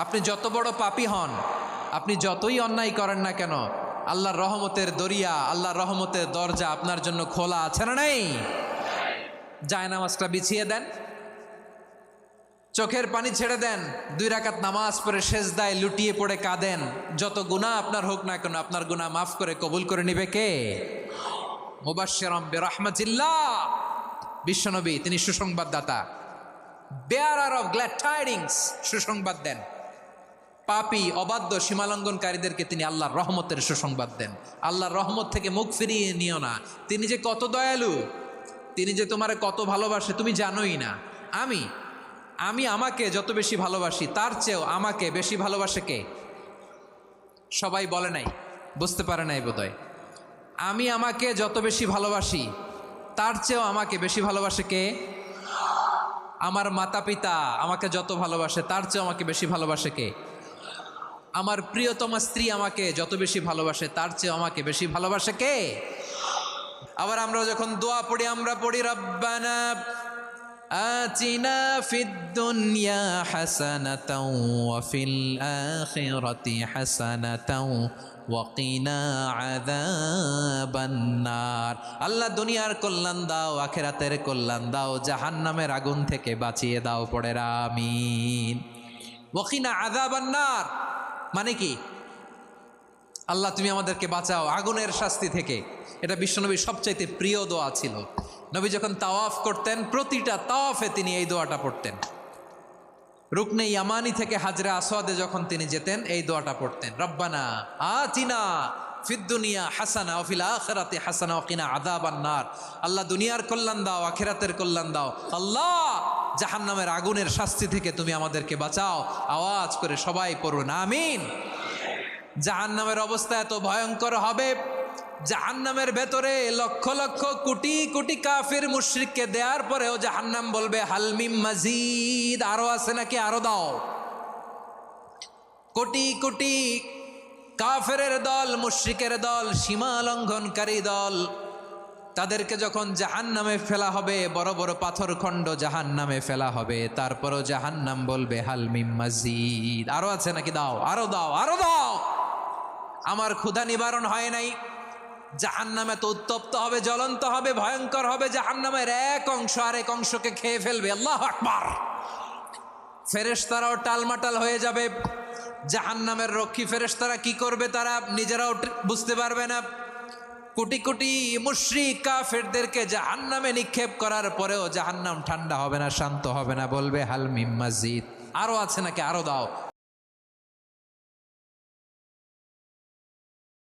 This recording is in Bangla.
আপনি যত বড় পাপী হন, আপনি যতই অন্যায় করেন না কেন, আল্লাহর রহমতের দরিয়া, আল্লাহর রহমতের দরজা আপনার জন্য খোলা আছে না নেই? জায়নামাজটা বিছিয়ে দেন, চোখের পানি ছেড়ে দেন, 2 রাকাত নামাজ পড়ে সেজদায় লুটিয়ে পড়ে কাঁদেন। যত গুনাহ আপনার হোক না কেন, আপনার গুনাহ মাফ করে কবুল করে নিবে কে? মুবাশশিরাম বিরহমাতিল্লাহ, বিশ্বনবী তিনি সুসংবাদদাতা, বেয়ারার অফ গ্ল্যাড টাইডিংস, সুসংবাদ দেন। পাপী অবাধ্য সীমালঙ্ঘনকারীদেরকে তিনি আল্লাহর রহমতের সুসংবাদ দেন। আল্লাহর রহমত থেকে মুখ ফিরিয়ে নিও না। তিনি যে কত দয়ালু, তিনি যে তোমারে কত ভালোবাসে তুমি জানোই না। আমি আমাকে যত বেশি ভালোবাসি তার চেয়েও আমাকে বেশি ভালোবাসে কে? সবাই বলে নাই, বুঝতে পারে নাই বোধহয়। আমি আমাকে যত বেশি ভালোবাসি তার চেয়েও আমাকে বেশি ভালোবাসে কে? আমার মাতা পিতা আমাকে যত ভালোবাসে তার চেয়েও আমাকে বেশি ভালোবাসে কে? আমার প্রিয়তমা স্ত্রী আমাকে যত বেশি ভালোবাসে তার চেয়েও আমাকে বেশি ভালোবাসে কে? আবার আমরা যখন দোয়া পড়ি, আমরা পড়ি রব্বানা আতিনা ফিদ দুনিয়া হাসানাতাও ওয়া ফিল আখিরাতি হাসানাতাও ওয়া কিনা আযাবান নার। আল্লাহ দুনিয়ার কল্যাণ দাও, আখিরাতের কল্যাণ দাও, জাহান্নামের আগুন থেকে বাঁচিয়ে দাও। পড়ে আমিন। ওয়া কিনা আযাবান নার মানে কি? আল্লাহ তুমি আমাদেরকে বাঁচাও আগুনের শাস্তি থেকে। এটা বিশ্বনবীর সবচাইতে প্রিয় দোয়া ছিল। নবী যখন তাওয়াফ করতেন, প্রতিটা তাওয়াফে তিনি এই দোয়াটা পড়তেন। রুকনে ইয়ামানি থেকে হাজরে আসওয়াদে যখন তিনি যেতেন, এই দোয়াটা পড়তেন, রব্বানা আতিনা ফিদ দুনিয়া হাসানা ওয়া ফিল আখিরাতি হাসানা ওয়া কিনা আযাবান নার। আল্লাহ দুনিয়ার কল্যাণ দাও, আখিরাতের কল্যাণ দাও। আল্লাহ জাহান্নামের আগুনের শাস্তি থেকে তুমি আমাদেরকে বাঁচাও। আওয়াজ করে সবাই পড়ুন আমিন। জাহান্নামের অবস্থা এত ভয়ঙ্কর হবে, জাহান্নামের ভেতরে লক্ষ লক্ষ কোটি কোটি কাফির মুশরিককে দেওয়ার পরেও জাহান্নাম বলবে হালমিম মাজিদ, আরো আছে নাকি, আরো দাও। কোটি কোটি কাফেরের দল, মুশরিকের দল, সীমা লঙ্ঘনকারী দল, তাদেরকে যখন জাহান্নামে ফেলা হবে, বড় বড় পাথরখণ্ড জাহান্নামে ফেলা হবে, তারপরও জাহান্নাম বলবে হালমিম মাজিদ, আরো আছে নাকি, দাও, আরো দাও, আরো দাও। আমার ক্ষুধা নিবারণ হয় নাই। জাহান্নামে তো উত্তপ্ত হবে, জ্বলন্ত হবে, ভয়ঙ্কর হবে। জাহান্নামের এক অংশ আরেক অংশকে খেয়ে ফেলবে। আল্লাহু আকবার। ফেরেশতারাও টালমাটাল হয়ে যাবে। জাহান্নামের রক্ষী ফেরেশতারা কি করবে তারা নিজেরাও বুঝতে পারবে না। কোটি কোটি মুশরিক কাফেরদেরকে জাহান্নামে নিক্ষেপ করার পরেও জাহান্নাম ঠান্ডা হবে না, শান্ত হবে না, বলবে হাল মিম মাজিদ, আরো আছে নাকি, আরো দাও।